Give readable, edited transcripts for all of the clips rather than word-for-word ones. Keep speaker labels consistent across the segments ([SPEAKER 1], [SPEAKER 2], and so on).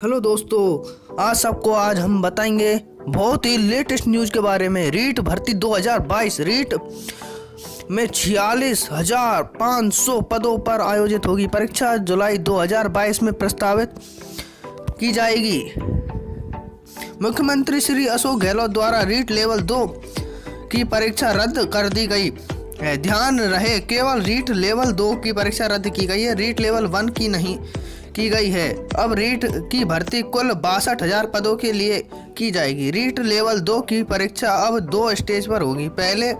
[SPEAKER 1] Hello दोस्तों, आज हम बताएंगे बहुत ही लेटेस्ट न्यूज़ के बारे में। रीट भर्ती 2022 रीट में 46,500 पदों पर आयोजित होगी परीक्षा। जुलाई 2022 में प्रस्तावित की जाएगी। मुख्यमंत्री श्री अशोक गहलोत द्वारा रीट लेवल 2 की परीक्षा रद्द कर दी गई है। ध्यान रहे, केवल रीट लेवल 2 की परीक्षा रद्द की गई है, रीट लेवल 1 की नहीं की गई है। अब रीट की भर्ती कुल 62,000 पदों के लिए की जाएगी। रीट लेवल 2 की परीक्षा अब 2 स्टेज पर होगी, पहले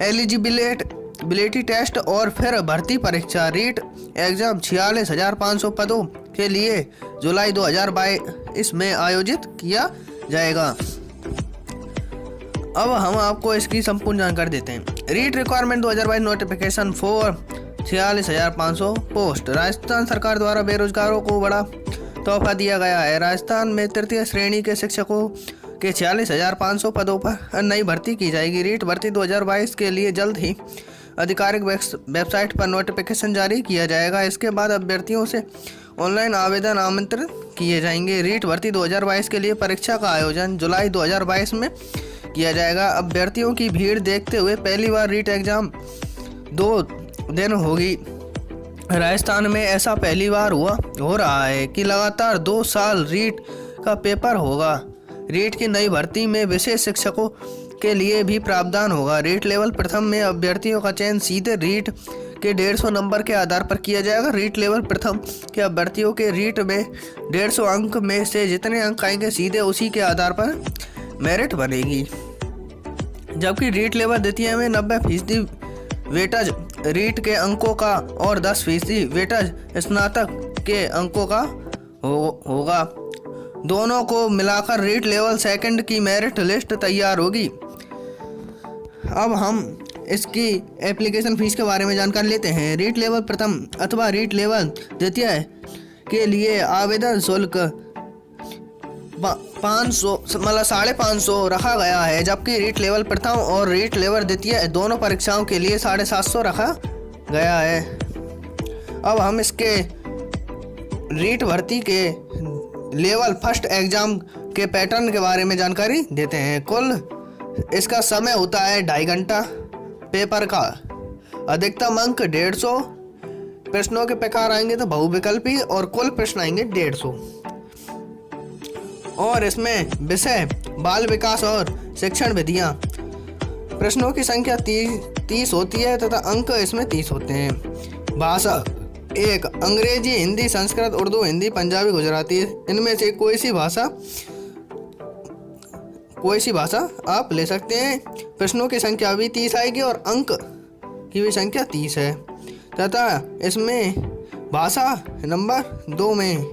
[SPEAKER 1] एलिजिबिलिटी टेस्ट और फिर भर्ती परीक्षा। रीट एग्जाम 46,500 पदों के लिए जुलाई 2022 में आयोजित किया जाएगा। अब हम आपको इसकी संपूर्ण जानकारी देते हैं। रीट रिक्वायरमेंट 2022 नोटिफिकेशन फॉर 46,500 पोस्ट। राजस्थान सरकार द्वारा बेरोजगारों को बड़ा तोहफा दिया गया है। राजस्थान में तृतीय श्रेणी के शिक्षकों के 46,500 पदों पर नई भर्ती की जाएगी। रीट भर्ती 2022 के लिए जल्द ही आधिकारिक वेबसाइट पर नोटिफिकेशन जारी किया जाएगा। इसके बाद अभ्यर्थियों से ऑनलाइन आवेदन आमंत्रित किए जाएंगे। रीट भर्ती 2022 के लिए परीक्षा का आयोजन जुलाई 2022 में किया जाएगा। अभ्यर्थियों की भीड़ देखते हुए पहली बार रीट एग्जाम 2 दिन होगी। राजस्थान में ऐसा पहली बार हो रहा है कि लगातार 2 साल रीट का पेपर होगा। रीट की नई भर्ती में विशेष शिक्षकों के लिए भी प्रावधान होगा। रीट लेवल प्रथम में अभ्यर्थियों का चयन सीधे रीट के 150 नंबर के आधार पर किया जाएगा। रीट लेवल प्रथम के अभ्यर्थियों के रीट में 150 अंक में से जितने अंक आएंगे सीधे उसी के आधार पर मेरिट बनेगी। जबकि रीट लेवल द्वितीय में 90% वेटेज रीट के अंकों का और 10% वेटेज स्नातक के अंकों का होगा। दोनों को मिलाकर रीट लेवल सेकंड की मेरिट लिस्ट तैयार होगी। अब हम इसकी एप्लीकेशन फीस के बारे में जानकारी लेते हैं। रीट लेवल प्रथम अथवा रीट लेवल द्वितीय के लिए आवेदन शुल्क 550 रखा गया है, जबकि रीट लेवल प्रथम और रीट लेवल द्वितीय दोनों परीक्षाओं के लिए 750 रखा गया है। अब हम इसके रीट भर्ती के लेवल फर्स्ट एग्जाम के पैटर्न के बारे में जानकारी देते हैं। कुल इसका समय होता है 2.5 घंटा। पेपर का अधिकतम अंक 150, प्रश्नों के प्रकार आएंगे तो बहुविकल्पी और कुल प्रश्न आएंगे 150। और इसमें विषय बाल विकास और शिक्षण विधियाँ। प्रश्नों की संख्या 30 होती है तथा अंक इसमें 30 होते हैं। भाषा 1 अंग्रेजी, हिंदी, संस्कृत, उर्दू, हिंदी, पंजाबी, गुजराती। इनमें से कोई सी भाषा आप ले सकते हैं। प्रश्नों की संख्या भी 30 आएगी और अंक की भी संख्या 30 है तथा इसमें भाषा नंबर 2 में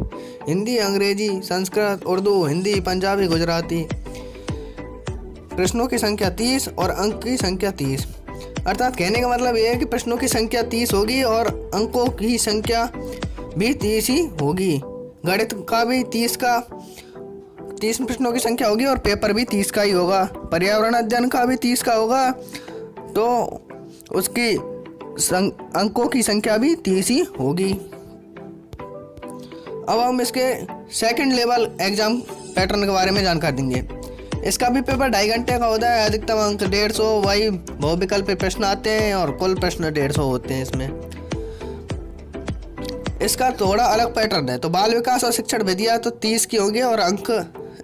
[SPEAKER 1] हिंदी, अंग्रेजी, संस्कृत, उर्दू, हिंदी, पंजाबी, गुजराती। प्रश्नों की संख्या 30 और अंक की संख्या 30। अर्थात कहने का मतलब ये है कि प्रश्नों की संख्या 30 होगी और अंकों की संख्या भी 30 ही होगी। गणित का भी 30 प्रश्नों की संख्या होगी और पेपर भी 30 का ही होगा। पर्यावरण अध्ययन का भी 30 का होगा तो उसकी अंकों की संख्या भी 30 ही होगी। अब हम इसके सेकंड लेवल एग्जाम पैटर्न के बारे में जानकारी देंगे। इसका भी पेपर 2.5 घंटे का होता है। अधिकतम अंक 150, वही बहुविकल्पी प्रश्न आते हैं और कुल प्रश्न 150 होते हैं। इसमें इसका थोड़ा अलग पैटर्न है। तो बाल विकास और शिक्षण विधियाँ तो 30 की होंगी और अंक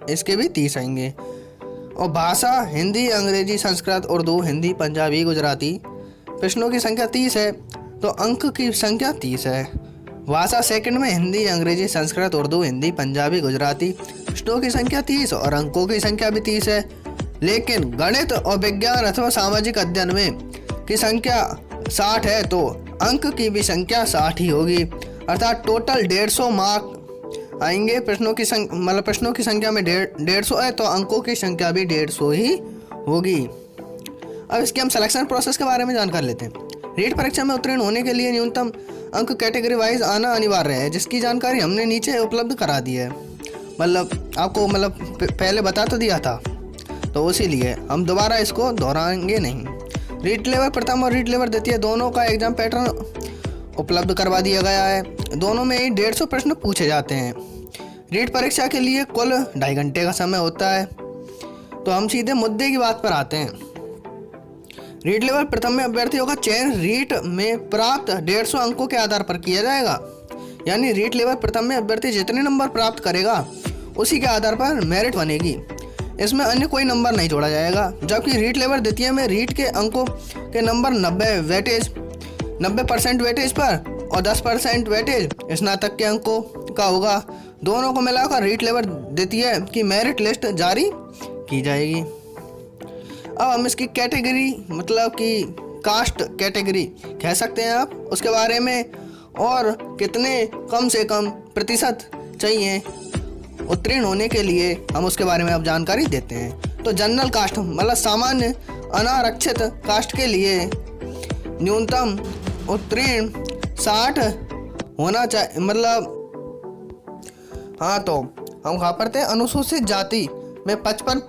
[SPEAKER 1] इसके भी 30 आएंगे। और भाषा हिंदी, अंग्रेजी, संस्कृत, उर्दू, हिंदी, पंजाबी, गुजराती। प्रश्नों की संख्या 30 है तो अंक की संख्या 30 है। भाषा सेकंड में हिंदी, अंग्रेजी, संस्कृत, उर्दू, हिंदी, पंजाबी, गुजराती। प्रश्नों की संख्या 30 और अंकों की संख्या भी 30 है। लेकिन गणित और विज्ञान अथवा सामाजिक अध्ययन में की संख्या 60 है तो अंक की भी संख्या 60 ही होगी। अर्थात टोटल 150 मार्क आएंगे। प्रश्नों की संख्या में 150 है तो अंकों की संख्या भी 150 ही होगी। अब इसके हम सिलेक्शन प्रोसेस के बारे में जानकारी लेते हैं। रीट परीक्षा में उत्तीर्ण होने के लिए न्यूनतम अंक कैटेगरी वाइज आना अनिवार्य है, जिसकी जानकारी हमने नीचे उपलब्ध करा दी है। आपको पहले बता तो दिया था, तो इसीलिए हम दोबारा इसको दोहराएंगे नहीं। रीट लेवल प्रथम और रीट लेवल द्वितीय दोनों का एग्जाम पैटर्न उपलब्ध करवा दिया गया है। दोनों में ही 150 प्रश्न पूछे जाते हैं। रीट परीक्षा के लिए कुल 2.5 घंटे का समय होता है। तो हम सीधे मुद्दे की बात पर आते हैं। रीट लेवल प्रथम में अभ्यर्थियों का चयन रीट में प्राप्त 150 अंकों के आधार पर किया जाएगा। यानी रीट लेवल प्रथम में अभ्यर्थी जितने नंबर प्राप्त करेगा उसी के आधार पर मेरिट बनेगी। इसमें अन्य कोई नंबर नहीं जोड़ा जाएगा। जबकि रीट लेवल द्वितीय में रीट के अंकों के नंबर 90% वेटेज पर और 10% वेटेज स्नातक के अंकों का होगा। दोनों को मिलाकर रीट लेवल द्वितीय की मेरिट लिस्ट जारी की जाएगी। अब हम इसकी कैटेगरी मतलब कि कास्ट कैटेगरी कह सकते हैं आप, उसके बारे में और कितने कम से कम प्रतिशत चाहिए उत्तीर्ण होने के लिए हम उसके बारे में अब जानकारी देते हैं। तो जनरल कास्ट मतलब सामान्य अनारक्षित कास्ट के लिए न्यूनतम उत्तीर्ण 60 होना चाहिए। मतलब हाँ, तो हम कहाँ पढ़ते हैं, अनुसूचित जाति में 55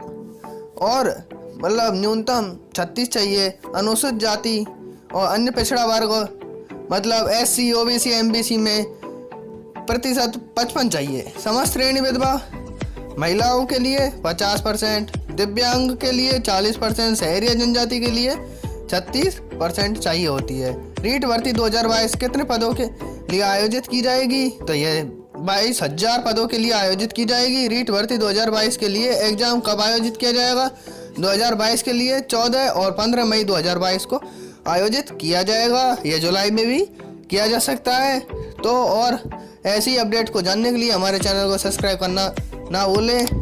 [SPEAKER 1] और मतलब न्यूनतम 36 चाहिए। अनुसूचित जाति और अन्य पिछड़ा वर्ग मतलब SC OBC MBC में प्रतिशत 55 चाहिए। समस्त श्रेणी विधवा महिलाओं के लिए 50%, दिव्यांग के लिए 40%, शहरी जनजाति के लिए 36% चाहिए होती है। रीट भर्ती 2022 कितने पदों के लिए आयोजित की जाएगी? तो ये 22,000 पदों के लिए आयोजित की जाएगी। रीट भर्ती 2022 के लिए एग्जाम कब आयोजित किया जाएगा? 2022 के लिए 14 और 15 मई 2022 को आयोजित किया जाएगा। यह जुलाई में भी किया जा सकता है। तो और ऐसी अपडेट को जानने के लिए हमारे चैनल को सब्सक्राइब करना ना भूलें।